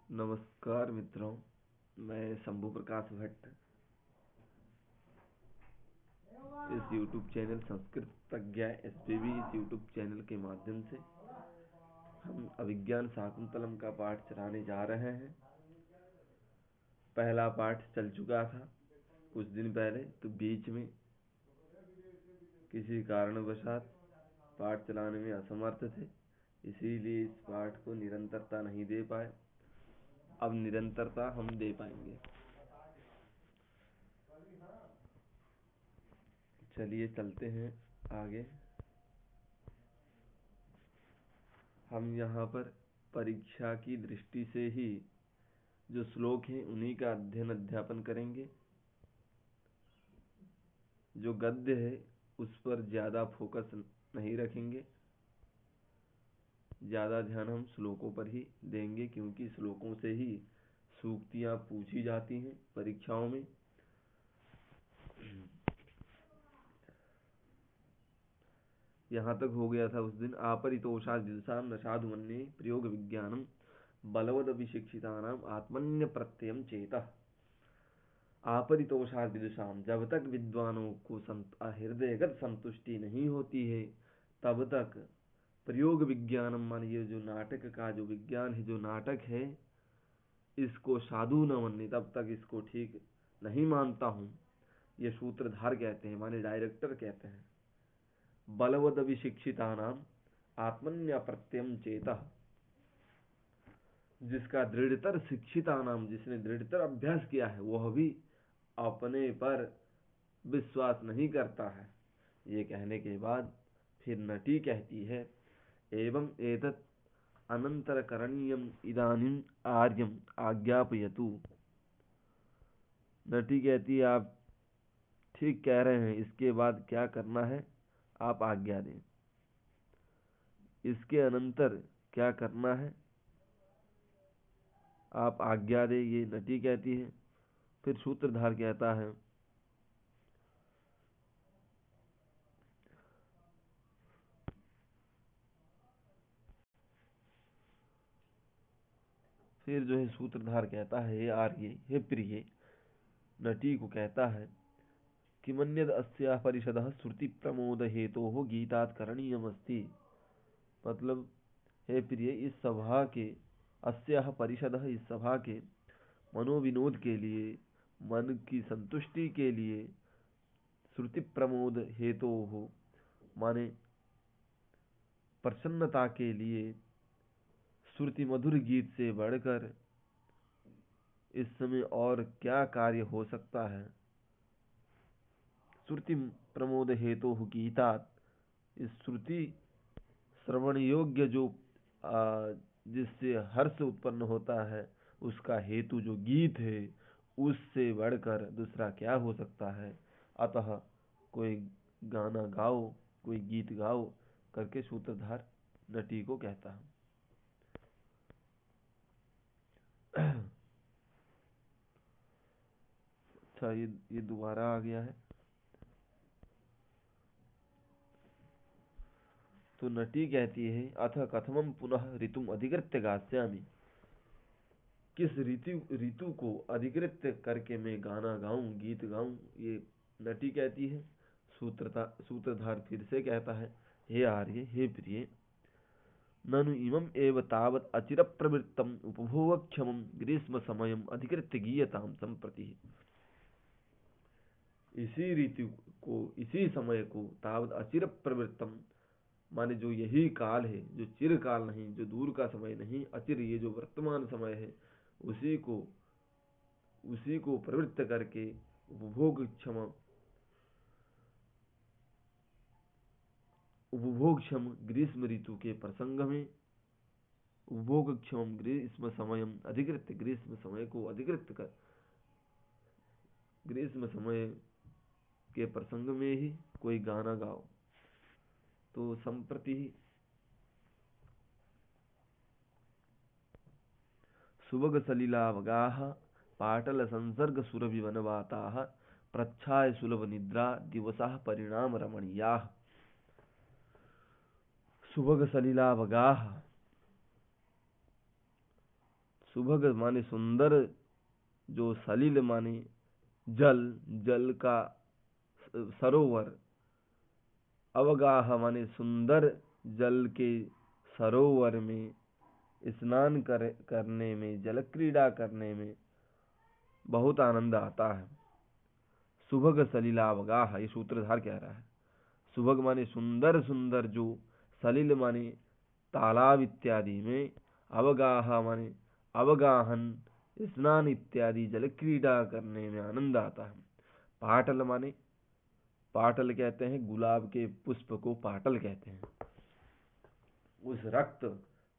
नमस्कार मित्रों, मैं शंभू प्रकाश भट्ट इस YouTube चैनल संस्कृत प्रज्ञा SPB इस YouTube चैनल के माध्यम से हम अभिज्ञान शाकुंतलम का पाठ चलाने जा रहे हैं। पहला पाठ चल चुका था कुछ दिन पहले, तो बीच में किसी कारणवशात पाठ चलाने में असमर्थ थे, इसीलिए इस पाठ को निरंतरता नहीं दे पाए। अब निरंतरता हम दे पाएंगे। चलिए चलते हैं आगे। हम यहाँ पर परीक्षा की दृष्टि से ही जो श्लोक हैं उन्हीं का अध्ययन अध्यापन करेंगे। जो गद्य है उस पर ज्यादा फोकस नहीं रखेंगे, ज्यादा ध्यान हम श्लोकों पर ही देंगे, क्योंकि श्लोकों से ही सूक्तियां पूछी जाती हैं परीक्षाओं में। यहाँ तक हो गया था उस दिन। आपरितोषा विदुषाम न साधु मन्ये प्रयोग विज्ञानम बलवद विशिक्षितानाम आत्मन्य प्रत्ययम चेतः। आपरितोषा विदुषाम, जब तक विद्वानों को हृदयगत संतुष्टि नहीं होती है तब तक प्रयोग विज्ञानम, मान ये जो नाटक का जो विज्ञान है, जो नाटक है, इसको साधु न मन्ये, तब तक इसको ठीक नहीं मानता हूँ। ये सूत्रधार कहते हैं, माने डायरेक्टर कहते हैं। बलवद विशिक्षितानाम आत्मन्य प्रत्ययम चेतः, जिसका दृढ़तर शिक्षिता नाम, जिसने दृढ़तर अभ्यास किया है, वह भी अपने पर विश्वास नहीं करता है। ये कहने के बाद फिर नटी कहती है, एवं एतत् अनंतर करणीयम इदानीम आर्यम आज्ञापयतु। नटी कहती है, आप ठीक कह रहे हैं, इसके बाद क्या करना है आप आज्ञा दें। इसके अनंतर क्या करना है आप आज्ञा दे, ये नटी कहती है। फिर सूत्रधार कहता है, फिर जो है सूत्रधार कहता है, हे आर्य, हे प्रिय, नटी को कहता है कि मन्यद अस्याः परिषदः श्रुति प्रमोद हेतोः गीतात् करणीयमस्ति। मतलब, हे प्रिय, इस सभा के, अस्याः परिषदः, इस सभा के मनोविनोद के लिए, मन की संतुष्टि के लिए, श्रुति प्रमोद हेतोः माने प्रसन्नता के लिए, श्रुति मधुर गीत से बढ़कर इस समय और क्या कार्य हो सकता है। श्रुति प्रमोद हेतु गीतात, इस श्रुति श्रवण योग्य जो जिससे हर्ष उत्पन्न होता है, उसका हेतु जो गीत है, उससे बढ़कर दूसरा क्या हो सकता है। अतः कोई गाना गाओ, कोई गीत गाओ करके सूत्रधार नटी को कहता है। अच्छा, ये दोबारा आ गया है। तो नटी कहती है, अथ कथमं पुनः ऋतुम अधिकृत्य गास्यामि। किस ऋतु को अधिकृत करके मैं गाना गाऊं, गीत गाऊं, ये नटी कहती है। सूत्रधार फिर से कहता है, हे आर्य, हे प्रिय, ननु इमं एव तावत् अचिर प्रवृत्तम उपभोगक्षमं ग्रीष्म समयम अधिकृत्य गीयताम संप्रति। इसी ऋतु को, इसी समय को, तावत् अचिर प्रवृत्तम माने जो यही काल है, जो चिरकाल नहीं, जो दूर का समय नहीं, अचिर, ये जो वर्तमान समय है, उसी को प्रवृत्त करके उपभोगक्षम ग्रीष्म ऋतु के प्रसंग में, उपभोगक्षम ग्रीष्म समयम अधिकृत, ग्रीष्म समय को अधिकृत कर, ग्रीष्म समय के प्रसंग में ही कोई गाना गाओ। तो संप्रति सुभग सलिलावगाः पाटल संसर्ग सुरभि वनवाताः प्रच्छाय सुलभ निद्रा दिवसाः परिणाम रमणीयाः। सुभग सलिलावगाः, सुभग माने सुंदर, जो सलिल माने जल, जल का सरोवर, अवगाह माने सुंदर जल के सरोवर में स्नान करने में, जल क्रीड़ा करने में बहुत आनंद आता है। सुभग सलिलावगाह, ये सूत्रधार कह रहा है। सुभग माने सुंदर सुंदर, जो सलिल माने तालाब इत्यादि में, अवगाह माने अवगाहन स्नान इत्यादि जल क्रीड़ा करने में आनंद आता है। पाटल माने, पाटल कहते हैं गुलाब के पुष्प को पाटल कहते हैं। उस रक्त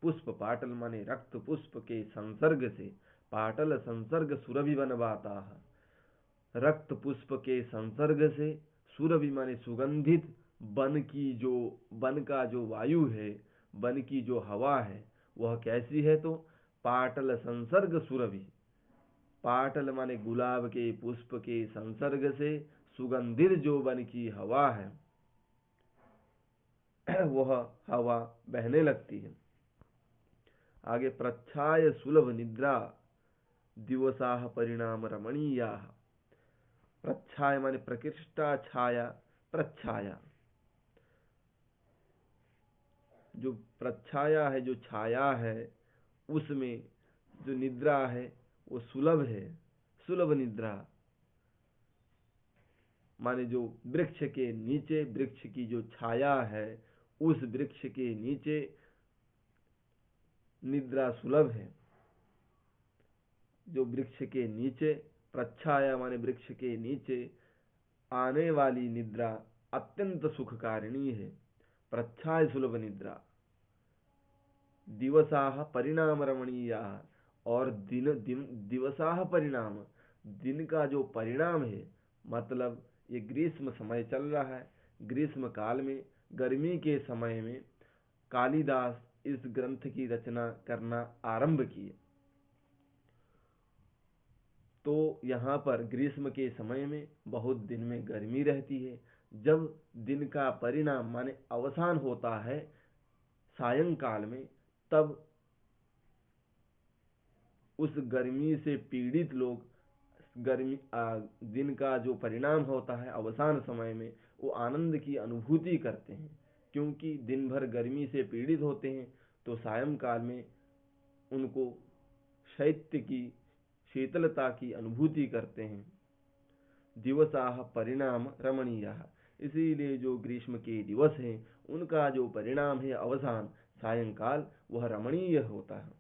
पुष्प, पाटल माने रक्त पुष्प के संसर्ग से, पाटल संसर्ग सुरभि बनवाता है। रक्त पुष्प के संसर्ग से, सुरभि माने सुगंधित, वन की जो, वन का जो वायु है, वन की जो हवा है वह कैसी है, तो पाटल संसर्ग सुरभि, पाटल माने गुलाब के पुष्प के संसर्ग से सुगंधित जो वन की हवा है वह हवा बहने लगती है। आगे, प्रच्छाय सुलभ निद्रा दिवसाह परिणाम रमणीया। प्रच्छाय माने प्रकृष्टा छाया, प्रच्छाया, जो प्रच्छाया है, जो छाया है, उसमें जो निद्रा है वो सुलभ है। सुलभ निद्रा माने जो वृक्ष के नीचे, वृक्ष की जो छाया है उस वृक्ष के नीचे निद्रा सुलभ है। जो वृक्ष के नीचे, प्रच्छाया माने वृक्ष के नीचे आने वाली निद्रा अत्यंत सुखकारिणी है। प्रच्छाय सुलभ निद्रा, दिवसाह परिणाम रमणीया, और दिवसाह परिणाम, दिन का जो परिणाम है, मतलब ये ग्रीष्म समय चल रहा है, ग्रीष्म काल में, गर्मी के समय में कालिदास इस ग्रंथ की रचना करना आरंभ किए। तो यहाँ पर ग्रीष्म के समय में बहुत दिन में गर्मी रहती है। जब दिन का परिणाम माने अवसान होता है सायंकाल में, तब उस गर्मी से पीड़ित लोग, गर्मी दिन का जो परिणाम होता है अवसान समय में, वो आनंद की अनुभूति करते हैं। क्योंकि दिन भर गर्मी से पीड़ित होते हैं, तो सायंकाल में उनको शैत्य की, शीतलता की अनुभूति करते हैं। दिवसाह परिणाम रमणीय, इसीलिए जो ग्रीष्म के दिवस हैं उनका जो परिणाम है अवसान, सायंकाल, वह रमणीय होता है।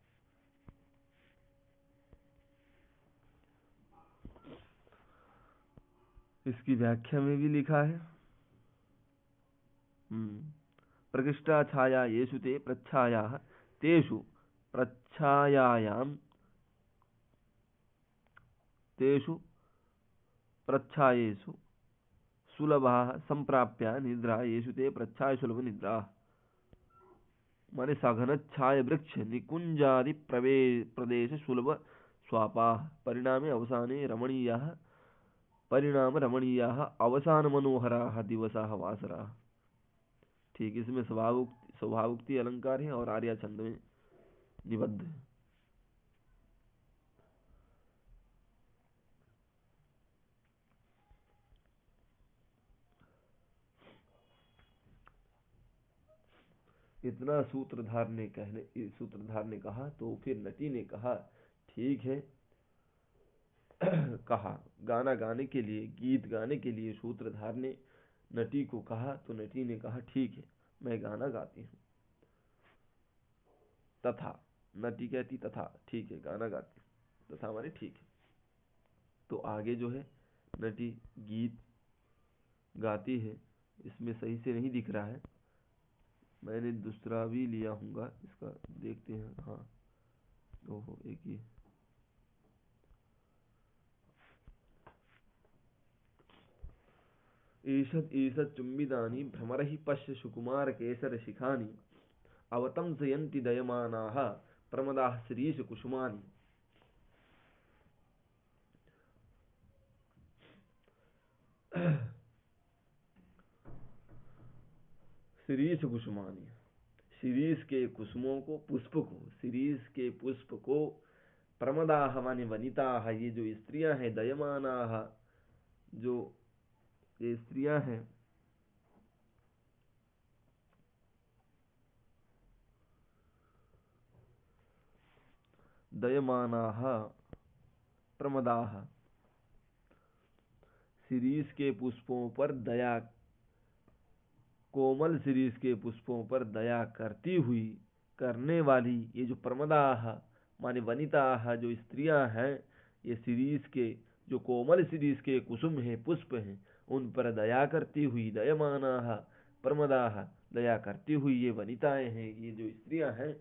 इसकी व्याख्या में भी लिखा है, प्रकृष्टा छाया येषु ते प्रच्छायाः तेषु प्रच्छायायां, तेषु प्रच्छायेषु सुलभाः संप्राप्य निद्रा येषु ते प्रच्छाय सुलभ निद्रा। माने सघनच्छाय वृक्ष निकुंजादि प्रदेश सुलभ स्वापाः परिणामे अवसाने रमणीयाः, परिणाम रमणीयाः अवसान मनोहराः दिवसाः वासराः। ठीक, इसमें स्वभावोक्ति अलंकार है और आर्या छंद में निबद्ध है। इतना सूत्रधार ने कहा तो फिर नटी ने कहा ठीक है। कहा गाना गाने के लिए, गीत गाने के लिए सूत्रधार ने नटी को कहा, तो नटी ने कहा ठीक है मैं गाना गाती हूँ। तथा, नटी कहती तथा, ठीक है गाना गाती हूँ, तथा हमारे ठीक है। तो आगे जो है नटी गीत गाती है, इसमें सही से नहीं दिख रहा है, मैंने दूसरा भी लिया हूँगा, इसका देखते हैं। हाँ, ओहो, एक ही ईषद ईषद चुम्बिदानी भ्रमरहि पश्य सुकुमार केसर शिखानी अवतंसयन्ति दयमानाः प्रमदाः शिरीष कुसुमानि। शिरीष कुसुमानी, शिरीष के कुसुमों को, पुष्प को, शिरीष के पुष्प को प्रमदाह माने वनिताह, ये जो स्त्रियां हैं, दयमानाह, जो ये स्त्रियां हैं, दयमानाह प्रमदाह, शिरीष के पुष्पों पर दया, कोमल शिरीष के पुष्पों पर दया करती हुई, करने वाली ये जो प्रमदाह माने वनिताह, जो स्त्रियां हैं, ये शिरीष के जो कोमल शिरीष के कुसुम हैं, पुष्प हैं, उन पर दया करती हुई, दयमानाह प्रमदाह, दया करती हुई ये वनिताएं हैं, ये जो स्त्रियां हैं,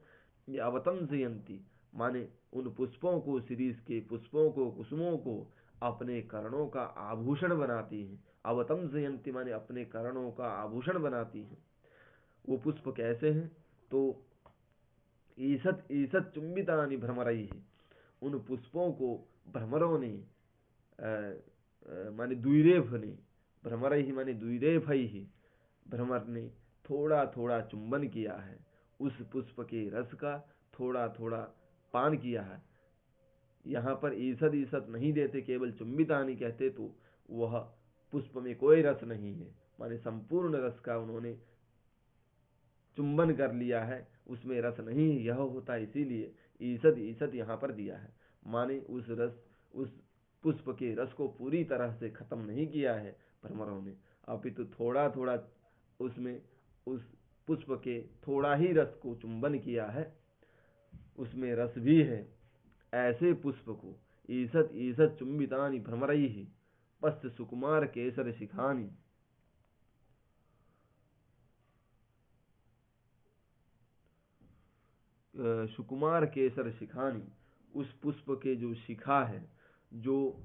ये अवतंसयन्ति माने उन पुष्पों को, शिरीष के पुष्पों को, कुसुमों को अपने कर्णों का आभूषण बनाती हैं। अवतंसयन्ति माने अपने कर्णों का आभूषण बनाती हैं। वो पुष्प कैसे हैं? तो ईसत ईसत चुंबितानि भ्रमरैः, उन पुष्पों को भ्रमरों ने माने द्विरेफ ने, भ्रमरैः माने द्विरेफैः, भ्रमर ने थोड़ा थोड़ा चुंबन किया है, उस पुष्प के रस का थोड़ा थोड़ा पान किया है। यहाँ पर ईसद ईसद नहीं देते, केवल चुंबितानि कहते तो वह पुष्प में कोई रस नहीं है, माने संपूर्ण रस का उन्होंने चुंबन कर लिया है, उसमें रस नहीं यह होता, इसीलिए ईसद ईसद यहाँ पर दिया है। माने उस पुष्प के रस को पूरी तरह से खत्म नहीं किया है भ्रमरों ने, अपितु थोड़ा थोड़ा उसमें उस पुष्प के थोड़ा ही रस को चुंबन किया है, उसमें रस भी है। ऐसे पुष्प को ईसत ईसत चुंबितानि भ्रमरैः पश्च सुकुमार केसर शिखानि, सुकुमार केसर शिखानी, उस पुष्प के जो शिखा है, जो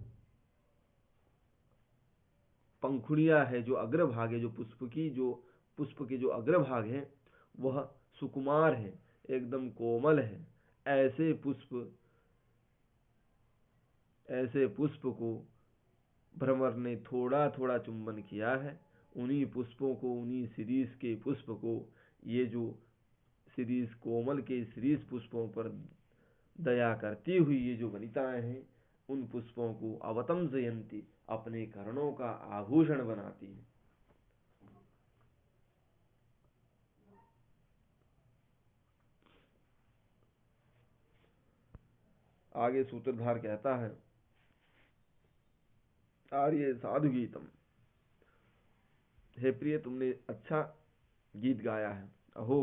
पंखुड़िया है, जो अग्रभाग है, जो पुष्प के जो अग्रभाग है, वह सुकुमार है, एकदम कोमल है। ऐसे पुष्प को भ्रमर ने थोड़ा थोड़ा चुंबन किया है। उन्हीं पुष्पों को, उन्हीं शिरीष के पुष्प को, ये जो शिरीष कोमल के शिरीष पुष्पों पर दया करती हुई ये जो वनिताएं हैं, उन पुष्पों को अवतंसयन्ति अपने कर्णों का आभूषण बनाती हैं। आगे सूत्रधार कहता है, आर्य साधु गीतम, हे प्रिय तुमने अच्छा गीत गाया है। अहो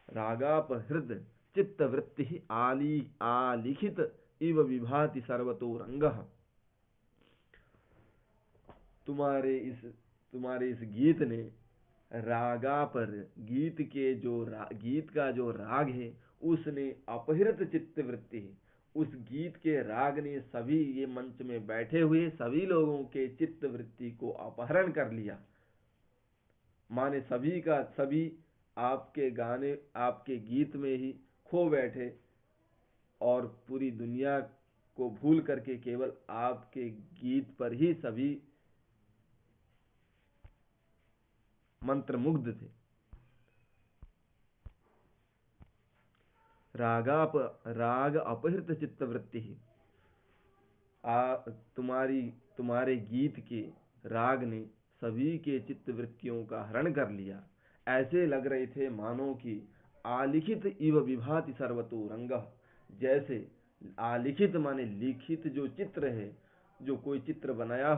रागापहृद चित्तवृत्ति आलिखित इव विभाति सर्वतो रंगः, तुम्हारे इस गीत ने रागा पर, गीत का जो राग है उसने अपहृत चित्तवृत्ति है, उस गीत के राग ने सभी ये मंच में बैठे हुए सभी लोगों के चित्तवृत्ति को अपहरण कर लिया। माने सभी का सभी आपके गाने, आपके गीत में ही खो बैठे और पूरी दुनिया को भूल करके केवल आपके गीत पर ही सभी मंत्रमुग्ध थे। राग अपहृत चित्तवृत्ति ही, तुम्हारे गीत के राग ने सभी के चित्तवृत्तियों का हरण कर लिया। ऐसे लग रहे थे मानो कि आलिखित इव विभाति सर्वतो रंगः, जैसे आलिखित माने लिखित जो चित्र है, जो कोई चित्र बनाया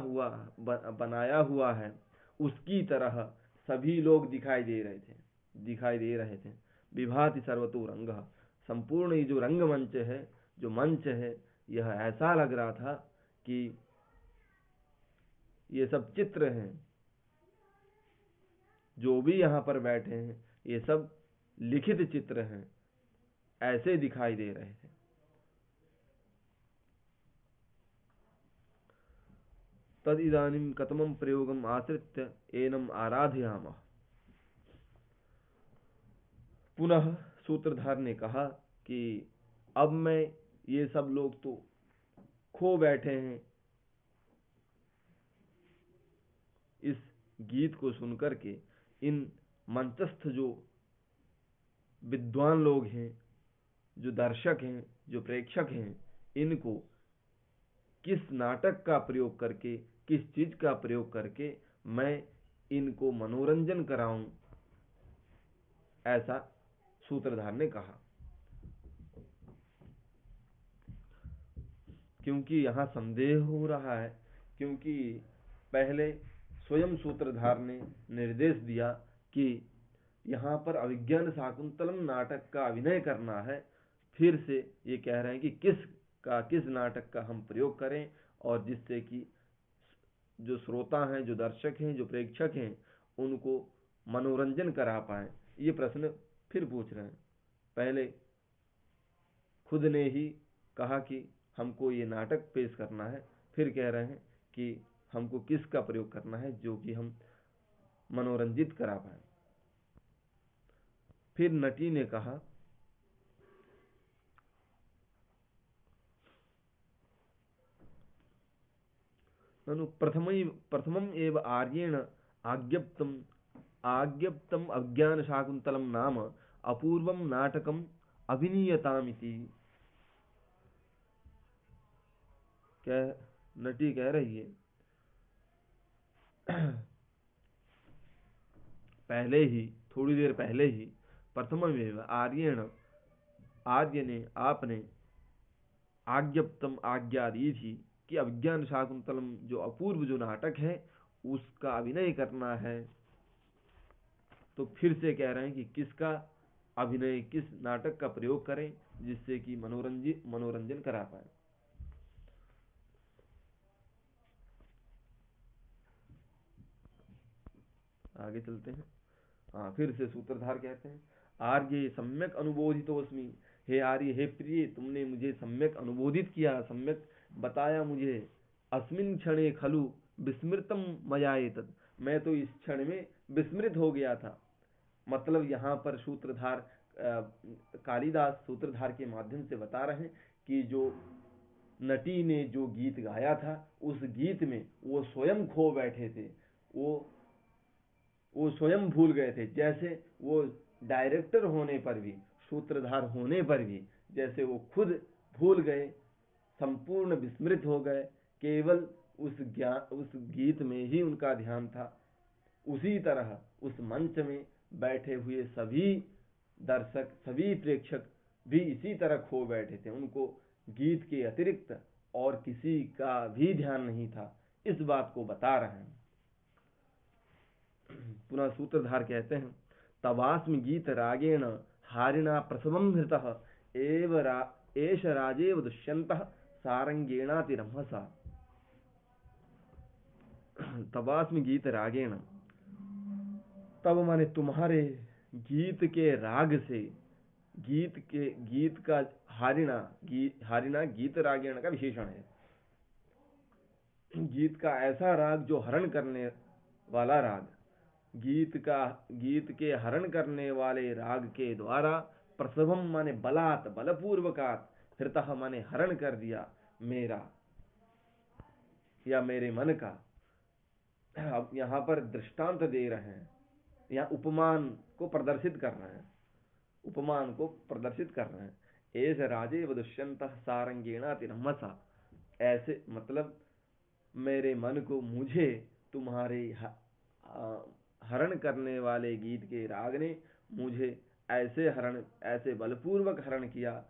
हुआ है, उसकी तरह सभी लोग दिखाई दे रहे थे। विभाति सर्वतो रंगः, संपूर्ण ये जो रंगमंच है, जो मंच है, यह ऐसा लग रहा था कि ये सब चित्र हैं, जो भी यहाँ पर बैठे हैं ये सब लिखित चित्र हैं, ऐसे दिखाई दे रहे थे। तद इदानीं कथमं प्रयोगम आश्रित्य एनम आराधयामः। पुनः सूत्रधार ने कहा कि अब मैं, ये सब लोग तो खो बैठे हैं इस गीत को सुनकर के, इन मंचस्थ जो विद्वान लोग हैं, जो दर्शक हैं, जो प्रेक्षक हैं, इनको किस नाटक का प्रयोग करके, किस चीज का प्रयोग करके मैं इनको मनोरंजन कराऊं, ऐसा सूत्रधार ने कहा। क्योंकि यहां संदेह हो रहा है, क्योंकि पहले स्वयं सूत्रधार ने निर्देश दिया कि यहां पर अभिज्ञान शाकुंतलम नाटक का अभिनय करना है। फिर से ये कह रहे हैं कि किस नाटक का हम प्रयोग करें, और जिससे कि जो श्रोता हैं, जो दर्शक हैं, जो प्रेक्षक हैं, उनको मनोरंजन करा पाए। ये प्रश्न फिर पूछ रहे हैं। पहले खुद ने ही कहा कि हमको ये नाटक पेश करना है, फिर कह रहे हैं कि हमको किसका प्रयोग करना है जो कि हम मनोरंजित करा पाए। फिर नटी ने कहा, ननु प्रथमम एव आर्येण आज्ञप्तम अज्ञान शाकुंतलम नाम अपूर्वम नाटकम अभिनीयतामिति। क्या नटी कह रही है, पहले ही, थोड़ी देर पहले ही, प्रथमम एव आर्येण, आर्य ने, आपने, आज्ञप्तम आज्ञा दी थी कि अभिज्ञान शाकुंतलम जो अपूर्व जो नाटक है उसका अभिनय करना है। तो फिर से कह रहे हैं कि किसका अभिनय, किस नाटक का प्रयोग करें जिससे कि मनोरंजन करा पाए। आगे चलते हैं। हाँ, फिर से सूत्रधार कहते हैं, आर्य सम्यक अनुबोधितोस्मि, हे आर्य, हे प्रिय, तुमने मुझे सम्यक अनुबोधित किया, सम्यक बताया मुझे। अस्मिन क्षणे खलु विस्मृतम मया एतत्, मैं तो इस क्षण में विस्मृत हो गया था। मतलब यहाँ पर सूत्रधार कालिदास सूत्रधार के माध्यम से बता रहे हैं कि जो नटी ने जो गीत गाया था, उस गीत में वो स्वयं खो बैठे थे, वो स्वयं भूल गए थे। जैसे वो डायरेक्टर होने पर भी, सूत्रधार होने पर भी, जैसे वो खुद भूल गए, संपूर्ण विस्मृत हो गए, केवल उस गीत में ही उनका ध्यान था, उसी तरह उस मंच में बैठे हुए सभी दर्शक, सभी प्रेक्षक भी इसी तरह खो बैठे थे। उनको गीत के अतिरिक्त और किसी का भी ध्यान नहीं था। इस बात को बता रहे हैं। पुनः सूत्रधार कहते हैं, तवास्मि गीत रागेण हारिणा प्रसवम हृतः एष राजेव दुष्यन्तः सारंगेणातिरंहसा। तवास्मि गीत रागेण, तब माने तुम्हारे गीत के राग से, गीत का हारिणा गीत रागेण का विशेषण है। गीत का ऐसा राग जो हरण करने वाला राग, गीत के हरण करने वाले राग के द्वारा, प्रसवम माने बलात्, बलपूर्वकात्, हृतः माने हरण कर दिया मेरा या मेरे मन का। अब यहाँ पर दृष्टांत दे रहे हैं, यहाँ उपमान को प्रदर्शित कर रहे हैं, उपमान को प्रदर्शित कर रहे हैं। एष राजेव दुष्यन्तः सारंगेणातिरंहसा, ऐसे मतलब मेरे मन को, मुझे तुम्हारे हरण करने वाले गीत के राग ने मुझे ऐसे बलपूर्वक हरण किया,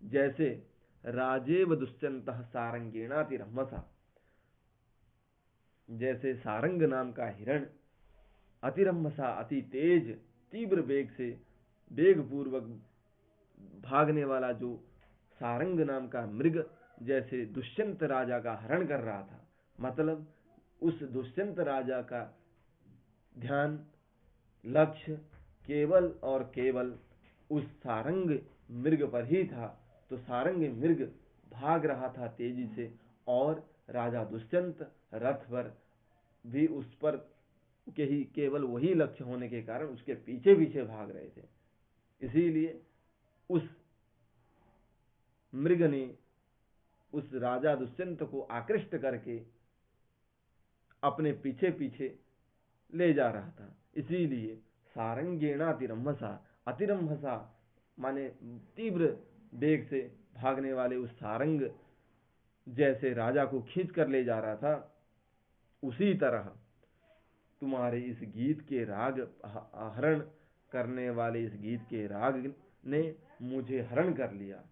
जैसे राजेव दुष्यन्तः सारंगेणातिरंहसा, जैसे सारंग नाम का हिरण अतिरंहसा, अति तेज तीव्र वेग से, वेग पूर्वक भागने वाला जो सारंग नाम का मृग जैसे दुष्यंत राजा का हरण कर रहा था। मतलब उस दुष्यंत राजा का ध्यान, लक्ष्य केवल और केवल उस सारंग मृग पर ही था। तो सारंग मृग भाग रहा था तेजी से, और राजा दुष्यंत रथ पर भी उस पर के ही केवल वही लक्ष्य होने के कारण उसके पीछे पीछे भाग रहे थे। इसीलिए उस मृग ने उस राजा दुष्यंत को आकृष्ट करके अपने पीछे पीछे ले जा रहा था। इसीलिए सारंगेणातिरंहसा, अतिरंहसा माने तीव्र वेग से भागने वाले उस सारंग जैसे राजा को खींच कर ले जा रहा था, उसी तरह तुम्हारे इस गीत के राग हरण करने वाले इस गीत के राग ने मुझे हरण कर लिया।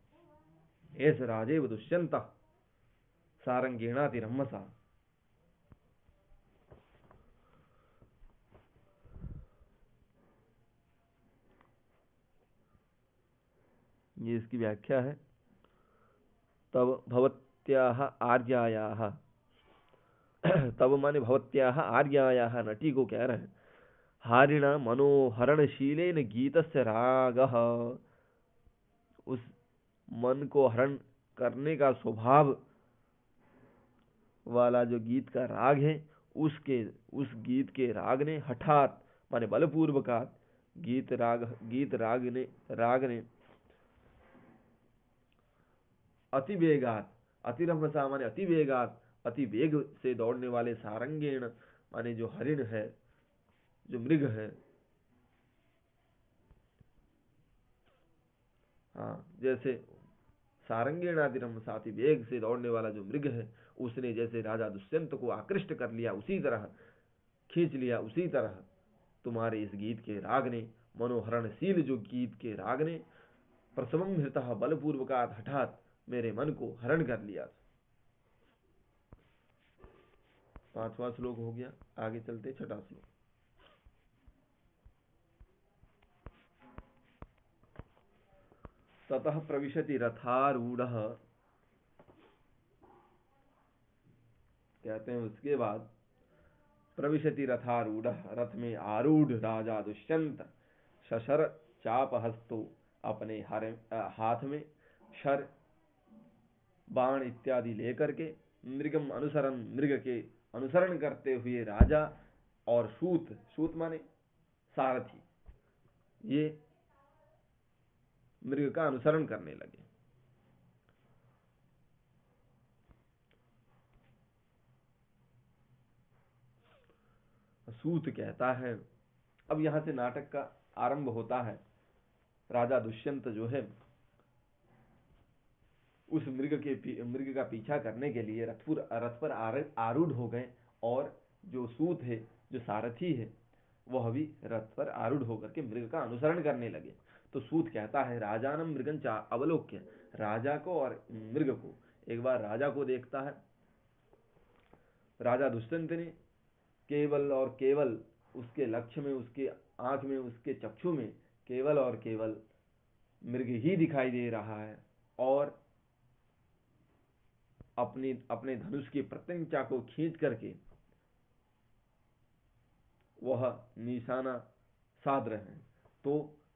एस राजेव दुष्यंत सारंगेणातिरम्मसा। ये इसकी व्याख्या है। तब भवत्याः आर्यायाः, तब माने भवत्याः आर्यायाः, नटी को कह रहे हैं, हारिण मनोहरणशीलेन गीतस्य रागः, उस मन को हरण करने का स्वभाव वाला जो गीत का राग है, उस गीत के राग ने हठात माने बलपूर्वकात, गीत राग ने अति वेगात, अतिरम्भसा माने अति वेगात, अति वेग से दौड़ने वाले सारंगेण माने जो हरिण है, जो मृग है, हाँ, जैसे सारंगेणातिरम्भसा, अति वेग से दौड़ने वाला जो मृग है, उसने जैसे राजा दुष्यंत को आकृष्ट कर लिया, उसी तरह खींच लिया, उसी तरह तुम्हारे इस गीत के राग ने, मनोहरणशील जो गीत के राग ने, प्रसवम हृतः बलपूर्वकात, हठात मेरे मन को हरण कर लिया। 5वां श्लोक हो गया, आगे चलते 6वां श्लोक। ततः प्रविशति रथारूढ़, कहते हैं उसके बाद प्रविशति रथारूढ़, रथ में आरूढ़ राजा दुष्यंत, शशर चाप हस्तो, अपने हाथ में शर बाण इत्यादि लेकर के, मृगम अनुसरण, मृग के अनुसरण करते हुए राजा, और सूत, सूत माने सारथी, ये मृग का अनुसरण करने लगे। सूत कहता है, अब यहां से नाटक का आरंभ होता है। राजा दुष्यंत जो है उस मृग का पीछा करने के लिए रथ पर आरूढ़ हो गए, और जो सूत है, जो सारथी है, वह भी रथ पर आरूढ़ होकर के मृग का अनुसरण करने लगे। तो सूत कहता है, राजानम मृगंचा अवलोक्य, राजा को और मृग को, एक बार राजा को देखता है। राजा दुष्यंत ने केवल और केवल उसके लक्ष्य में, उसके आंख में, उसके चक्षु में केवल और केवल मृग ही दिखाई दे रहा है, और अपने धनुष की प्रत्यंचा को खींच करके वह निशाना साध रहे हैं। तो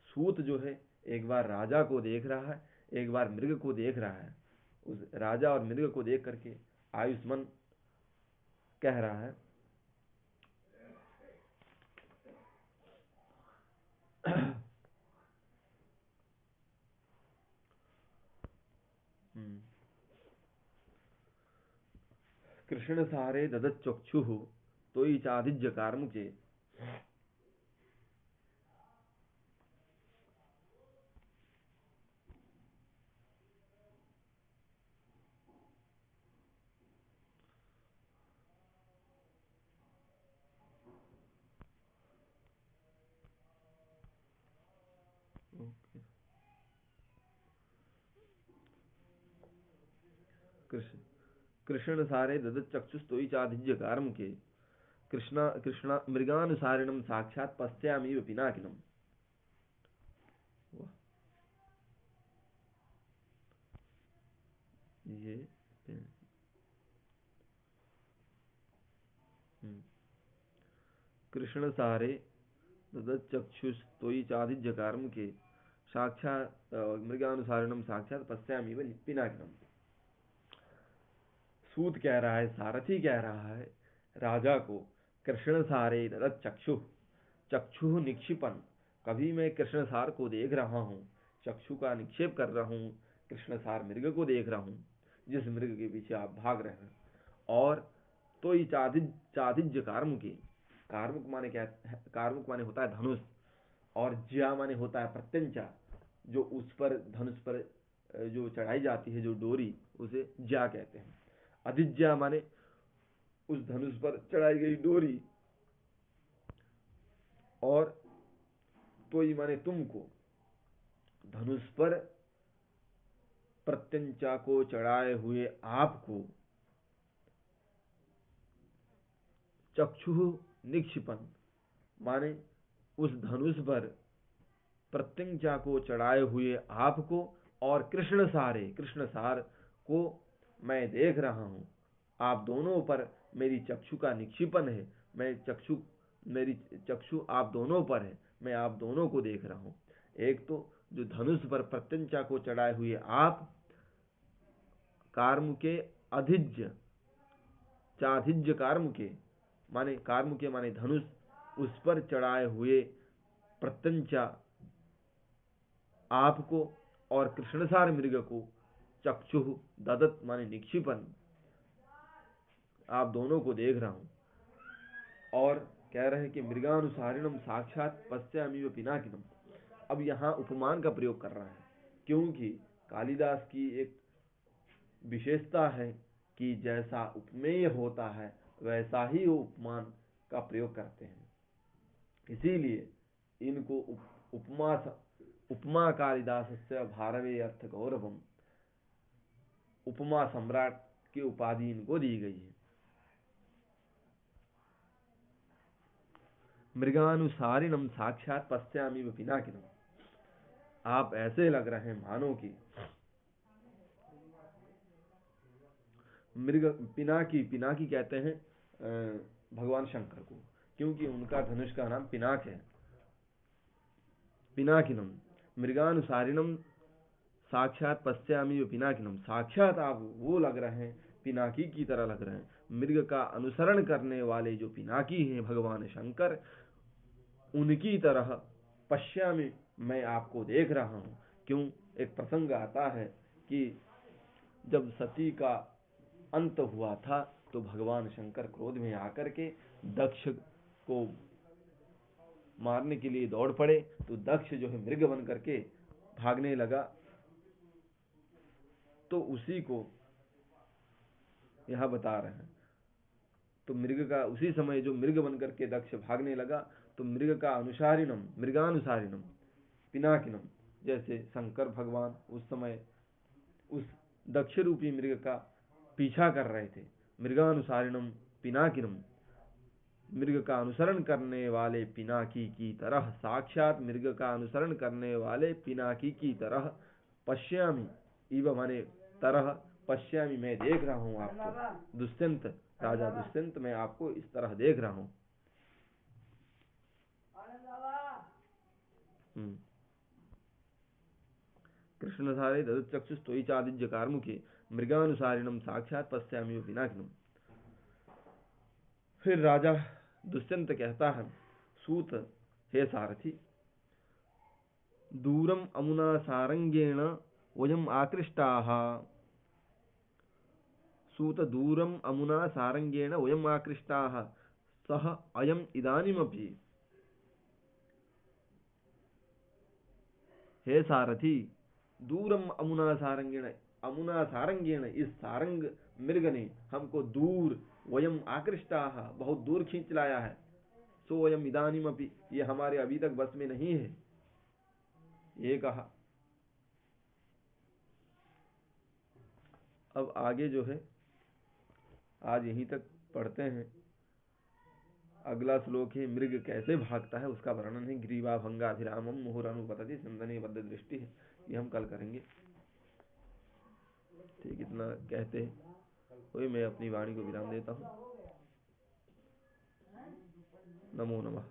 सूत जो है एक बार राजा को देख रहा है, एक बार मृग को देख रहा है। उस राजा और मृग को देख करके आयुष्मान कह रहा है, कृष्ण सारे ददच्चक्षु तो चाधिज्य कार्मुके। कृष्ण सारे ददच्चक्षुस्तोई चाधिज्य कार्मुके, कृष्ण मृगानुसारिणम साक्षात पश्यामीव पिनाकिनम। ये कृष्ण सारे ददच्चक्षुस्तोई चाधिज्य कार्मुके, साक्षात मृगानुसारिणम साक्षात पश्यामीव पिनाकिनम। सूत कह रहा है, सारथी कह रहा है राजा को, कृष्ण सारे ददत चक्षु, चक्षु निक्षिपन, कभी मैं कृष्ण सार को देख रहा हूँ, चक्षु का निक्षेप कर रहा हूँ, कृष्ण सार मृग को देख रहा हूँ, जिस मृग के पीछे आप भाग रहे हैं। और तो ये चाधिज्य कार्मुकी, कार्मुक माने क्या है? कार्मुक माने होता है धनुष, और ज्या माने होता है प्रत्यंचा, जो उस पर धनुष पर जो चढ़ाई जाती है जो डोरी, उसे ज्या कहते हैं। अधिज्या माने उस धनुष पर चढ़ाई गई डोरी, और त्वयि माने तुमको, धनुष पर प्रत्यंचा को चढ़ाए हुए आपको, चक्षु निक्षिपन माने उस धनुष पर प्रत्यंचा को चढ़ाए हुए आपको और कृष्ण सार को मैं देख रहा हूं। आप दोनों पर मेरी चक्षु का निक्षिपन है, मेरी चक्षु आप दोनों पर है, मैं आप दोनों को देख रहा हूं। एक तो जो धनुष पर प्रत्यंचा को चढ़ाए हुए आप, कार्म के अधिज्य, चाधिज्य कार्म के माने धनुष, उस पर चढ़ाए हुए प्रत्यंचा आपको और कृष्णसार मृग को, चक्षु ददत माने निक्षिपन, आप दोनों को देख रहा हूं। और कह रहे हैं कि मृगानुसारिणम साक्षात पश्यामि पिनाकिनम। अब यहाँ उपमान का प्रयोग कर रहा है, क्योंकि कालिदास की एक विशेषता है कि जैसा उपमेय होता है वैसा ही वो उपमान का प्रयोग करते हैं। इसीलिए इनको उपमा कालिदास से भारवे अर्थ गौरवम, उपमा सम्राट की उपाधि इनको दी गई है। मृगानुसारिणम साक्षात पश्यामि पिनाकिनम, आप ऐसे लग रहे हैं मानो कि मृग, पिनाकी कहते हैं भगवान शंकर को, क्योंकि उनका धनुष का नाम पिनाक है। पिनाकिनम मृगानुसारिणम साक्षात पश्यामि पिनाकिनम, साक्षात आप वो लग रहे हैं, पिनाकी की तरह लग रहे हैं। मृग का अनुसरण करने वाले जो पिनाकी हैं भगवान शंकर, उनकी तरह पश्यामि मैं आपको देख रहा हूं। क्यों? एक प्रसंग आता है कि जब सती का अंत हुआ था तो भगवान शंकर क्रोध में आकर के दक्ष को मारने के लिए दौड़ पड़े, तो दक्ष जो है मृग बन करके भागने लगा। तो उसी को यहां बता रहे हैं। तो मृग का उसी समय जो मृग बन करके दक्ष भागने लगा, तो मृग का अनुसारिणम, मृगानुसारिणम पिनाकिनम, जैसे शंकर भगवान उस समय उस दक्ष रूपी मृग का पीछा कर रहे थे। मृगानुसारिणम पिनाकिनम, मृग का अनुसरण करने वाले पिनाकी की तरह, साक्षात मृग का अनुसरण करने वाले पिनाकी की तरह, पश्यामि इव माने तरह, पश्यामि मैं देख रहा हूं आपको, दुष्यंत राजा दुष्यंत मैं आपको इस तरह देख रहा हूं। कृष्णधारे ददचक्षुस्तोयि चादिज्य कार्मुके मृगानुसारिणम साक्षात पश्यामि पिनाकिनम। फिर राजा दुष्यंत कहता है, सूत हे सारथी, दूरम अमुना सारंगेण वयम आकृष्टाः, सूत दूरम अमुना सारंगेण वयम आकृष्टाः सह अयम इदानीमपि। हे सारथी, दूरम अमुना सारंगेण, अमुना सारंगेण, इस सारंग मृग ने हमको दूर, वयम आकृष्टाः बहुत दूर खींच लाया है, सो वयम इदानीमपि, ये हमारे अभी तक बस में नहीं है, ये कहा। अब आगे जो है आज यहीं तक पढ़ते हैं। अगला श्लोक है मृग कैसे भागता है, उसका वर्णन है। ग्रीवा भंगाधिरामम मुहुरनुपतति सिंधने बद्ध दृष्टि है, ये हम कल करेंगे। ठीक, इतना कहते हैं कोई मैं अपनी वाणी को विराम देता हूँ। नमो नमः।